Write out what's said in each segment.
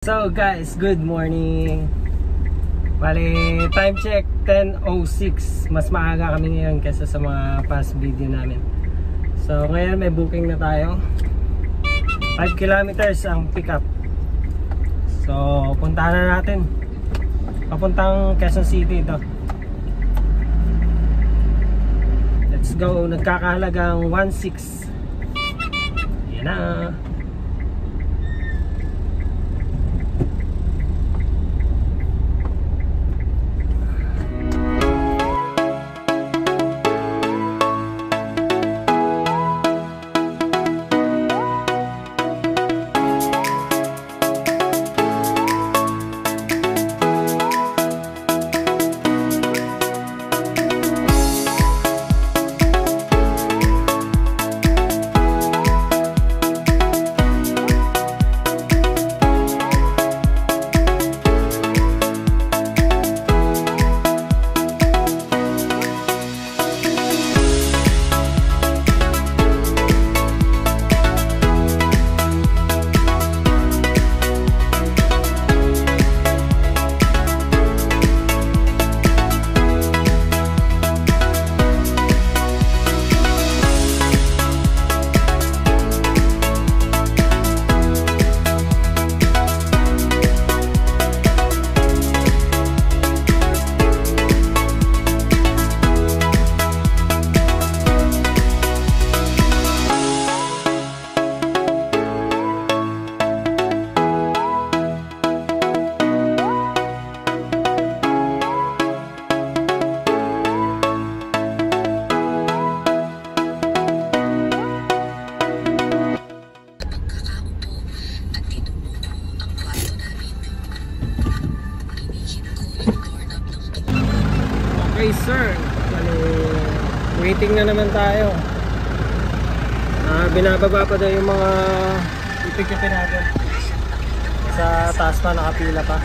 So guys, good morning. Bali, time check 10:06. Mas maaga kami ngayon kaysa sa mga past video namin. So ngayon may booking na tayo. 5 kilometers ang pickup. So puntahan na natin. Papuntang Quezon City ito. Let's go. Nagkakahalagang 1.6. Yan na. Okay sir, waiting na naman tayo. Binababa pa daw yung mga ipikipin natin. Sa taas pa, nakapila pa.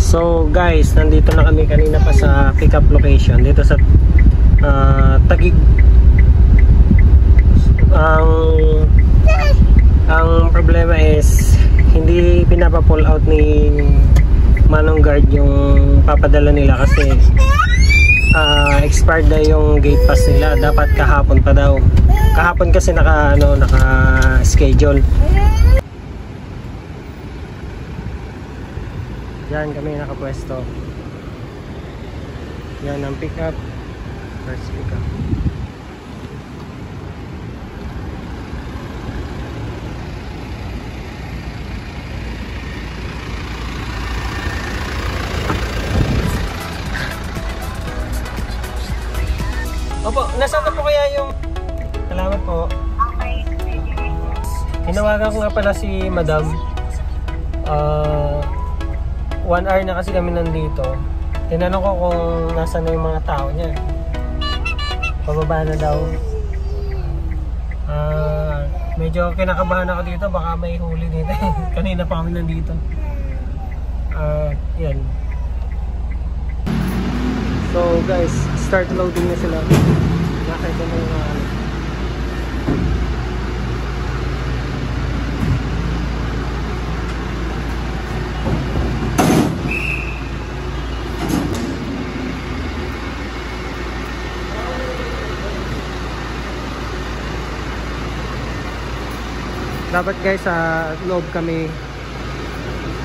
So guys, nandito na kami kanina pa sa pickup location dito sa Taguig. Ang problema is hindi pinapa-pull out ni Manong Guard yung papadala nila kasi expired na yung gate pass nila. Dapat kahapon pa daw. Kahapon kasi naka-schedule. Yan kami nakapwesto. Yan ang pickup. First pickup. Opo, nasaan na po kaya yung... Salamat po. Hinawagan ko nga pala si Madam. 1 hour na kasi kami nandito. Tinanong ko kung nasa na yung mga tao niya. Pababa na daw. Medyo kinakabahan ako dito. Baka may huli dito. Kanina pa kami nandito. Yan. So guys, start loading na sila. Nakita na yung dapat guys sa loob kami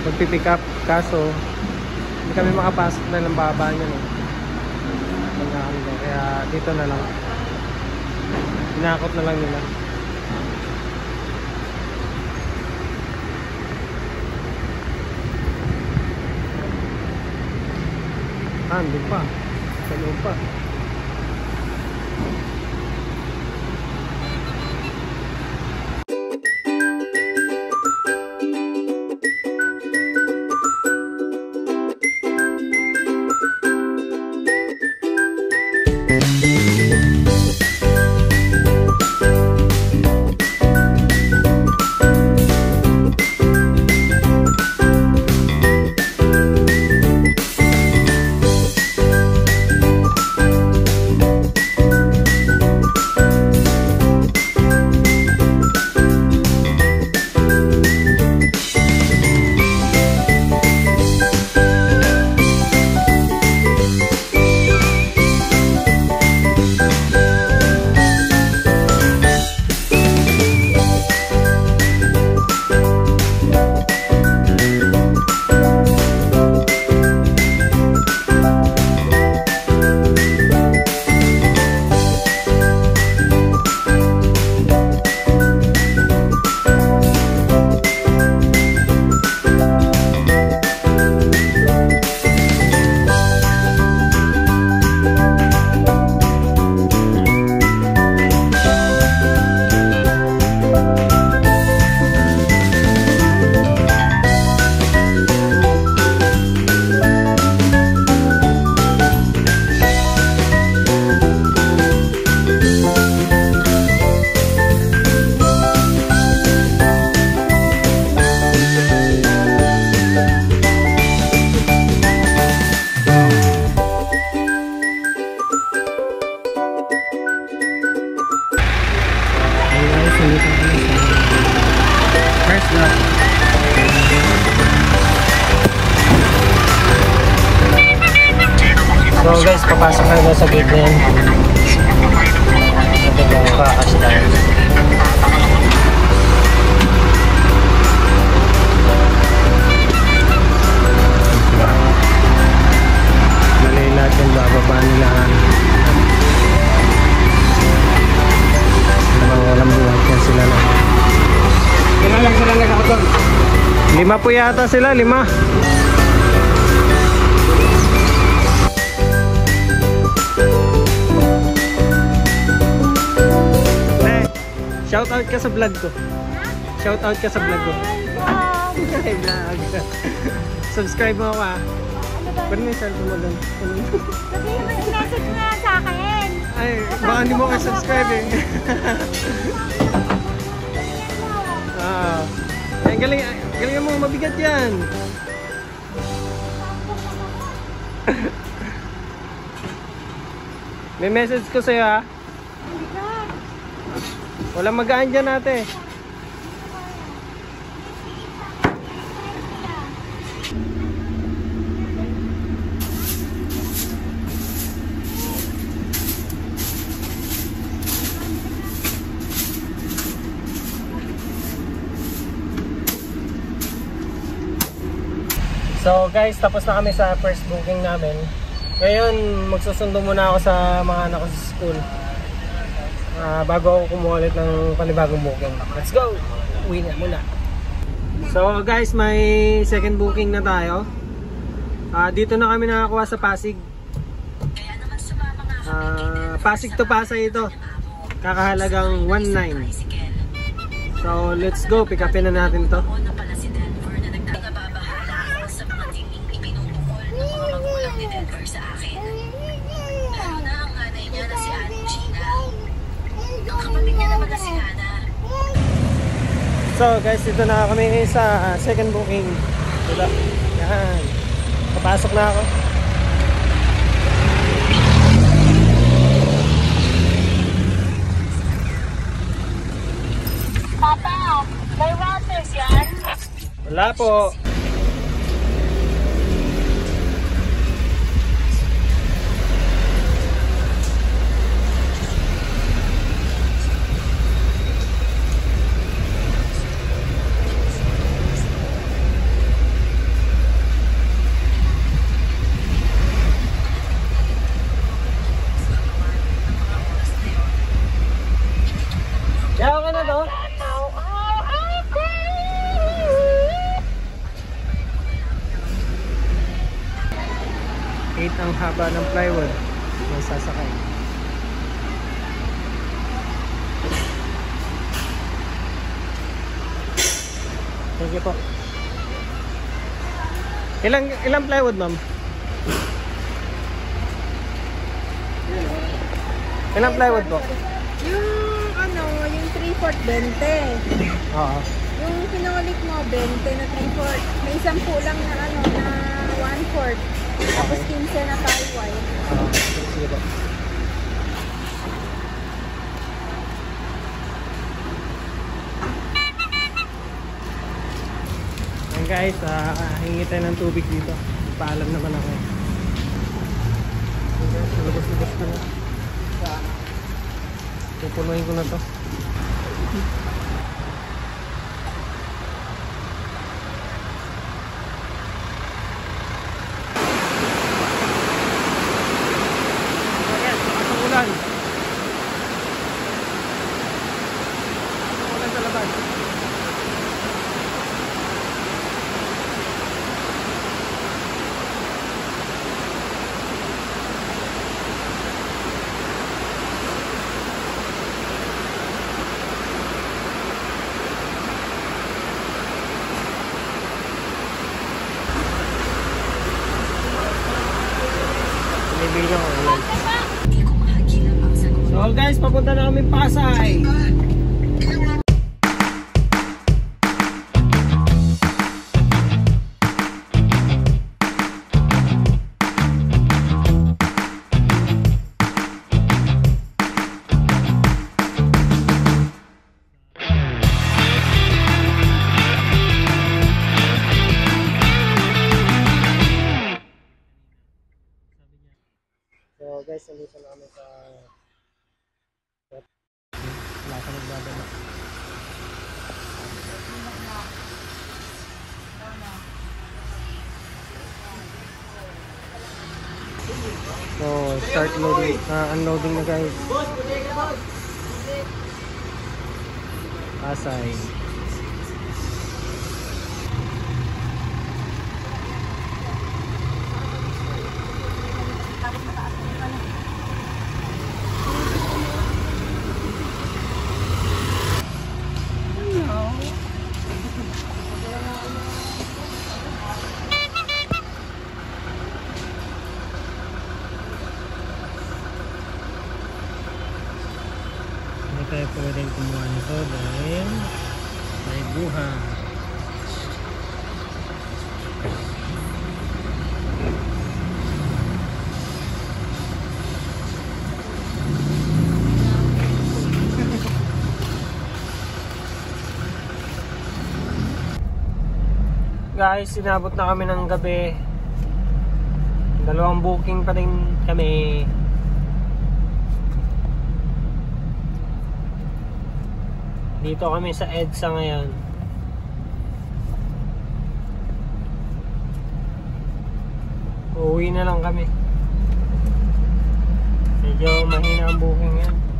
magpipick up, kaso hindi kami makapasok na ng baba niya, no? Kaya dito na lang, inakot na lang nila. Andun pa sa loob pa. So guys, papasok na daw sa gate na yan. Ito ba, kakas tayo. Mali natin, bababa nila. Walang buhat yan sila na. Ilan lang sila nagkakatol? 5 po yata sila, 5. Shout out ka sa vlog ko. Shout out ka sa vlog ko. Hi vlog. Subscribe mo ako ah. Pero may cellphone mo doon. Sabihin mo yung message mo yan sa akin. Ay, baka hindi mo kayo subscribe eh. Ay, galing mo, mabigat yan. May message ko sa'yo ha. Walang magaan dyan ate. So guys, tapos na kami sa first booking namin. Ngayon, magsusundo muna ako sa mga anak ko sa school. Bago ako kumuha ulit ng panibagong booking. Let's go! Uwi na muna. So guys, may second booking na tayo. Dito na kami nakakuha sa Pasig. Pasig to Pasay ito. Kakahalagang 1.9. So let's go, pick upin na natin to. So guys, dito na kami sa second booking. Dito. Yan. Papasok na ako. Papa, may routers yan? Wala po. Yaw ka na to? 8 ang haba ng plywood. May sasakay. Thank you po. Ilang plywood, ma'am? Ilang plywood po? Yung 3/4 20. Oo. Yung kinulit mo 20 na 3/4. May 10 lang na na 1/4. Tapos 15 na plywood. Sige po. Ayan guys, hingi tayo ng tubig dito. Paalam naman ako. Lubos-lubos ko na. Pupunuin ko na to. Ayan, nakasulan. Nakasulan sa labas. So guys, papunta na kami Pasay. nandito na kami sa wala ka nagbabala. So, start loading, unloading na guys. Pasay. Hindi tayo pwedeng kumuha nito dahil may buha. Guys, inabot na kami ng gabi. Dalawang booking pa rin kami. Dito kami sa EDSA ngayon. Uuwi na lang kami. Medyo mahina ang booking yan.